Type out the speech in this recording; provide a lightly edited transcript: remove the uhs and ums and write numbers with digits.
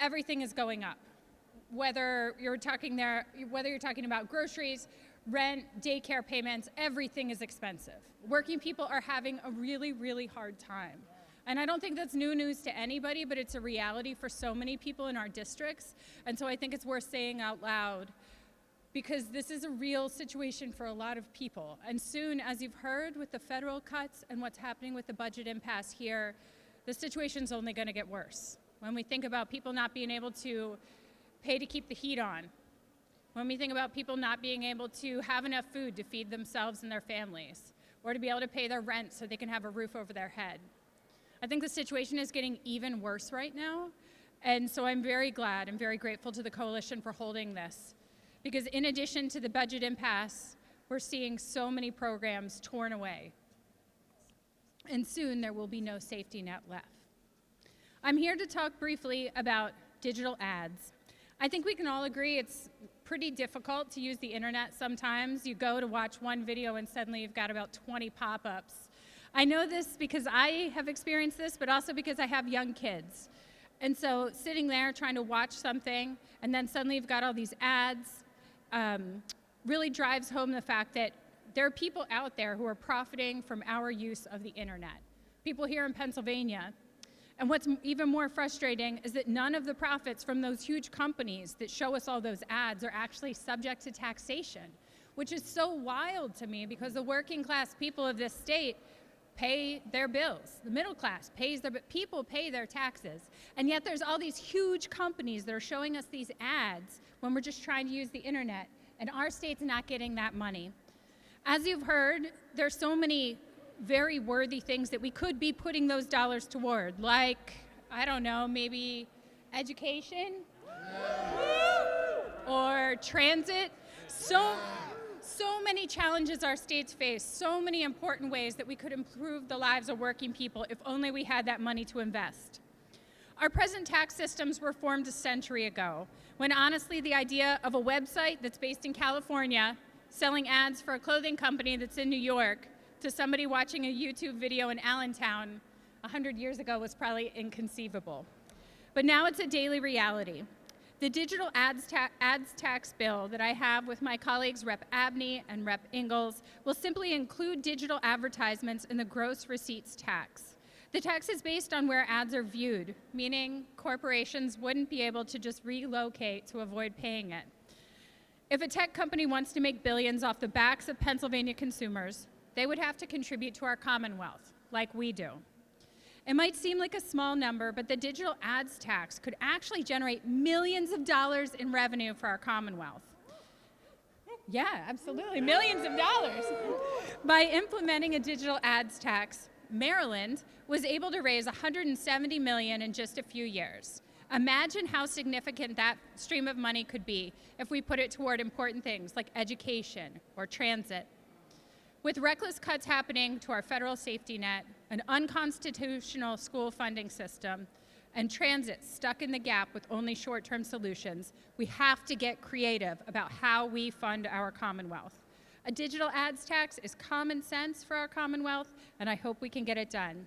everything is going up. Whether you're talking about groceries, rent, daycare payments, everything is expensive. Working people are having a really, really hard time. And I don't think that's new news to anybody, but it's a reality for so many people in our districts. And so I think it's worth saying out loud, because this is a real situation for a lot of people. And soon, as you've heard with the federal cuts and what's happening with the budget impasse here, the situation's only going to get worse. When we think about people not being able to pay to keep the heat on, when we think about people not being able to have enough food to feed themselves and their families, or to be able to pay their rent so they can have a roof over their head. I think the situation is getting even worse right now, and so I'm very glad and very grateful to the coalition for holding this. Because in addition to the budget impasse, we're seeing so many programs torn away. And soon there will be no safety net left. I'm here to talk briefly about digital ads. I think we can all agree it's pretty difficult to use the internet sometimes. You go to watch one video and suddenly you've got about 20 pop-ups. I know this because I have experienced this, but also because I have young kids. And so sitting there trying to watch something, and then suddenly you've got all these ads, really drives home the fact that there are people out there who are profiting from our use of the internet. People here in Pennsylvania. And what's even more frustrating is that none of the profits from those huge companies that show us all those ads are actually subject to taxation, which is so wild to me because the working class people of this state pay their bills. The middle class pays their, people pay their taxes. And yet there's all these huge companies that are showing us these ads when we're just trying to use the internet, and our state's not getting that money. As you've heard, there's so many very worthy things that we could be putting those dollars toward, like, I don't know, maybe education or transit. So many challenges our states face, so many important ways that we could improve the lives of working people if only we had that money to invest. Our present tax systems were formed a century ago, when honestly the idea of a website that's based in California selling ads for a clothing company that's in New York to somebody watching a YouTube video in Allentown 100 years ago was probably inconceivable. But now it's a daily reality. The digital ads tax bill that I have with my colleagues Rep. Abney and Rep. Ingalls will simply include digital advertisements in the gross receipts tax. The tax is based on where ads are viewed, meaning corporations wouldn't be able to just relocate to avoid paying it. If a tech company wants to make billions off the backs of Pennsylvania consumers, they would have to contribute to our Commonwealth, like we do. It might seem like a small number, but the digital ads tax could actually generate millions of dollars in revenue for our Commonwealth. Yeah, absolutely, millions of dollars. By implementing a digital ads tax, Maryland was able to raise $170 million in just a few years. Imagine how significant that stream of money could be if we put it toward important things like education or transit. With reckless cuts happening to our federal safety net, an unconstitutional school funding system, and transit stuck in the gap with only short-term solutions, we have to get creative about how we fund our Commonwealth. A digital ads tax is common sense for our Commonwealth, and I hope we can get it done.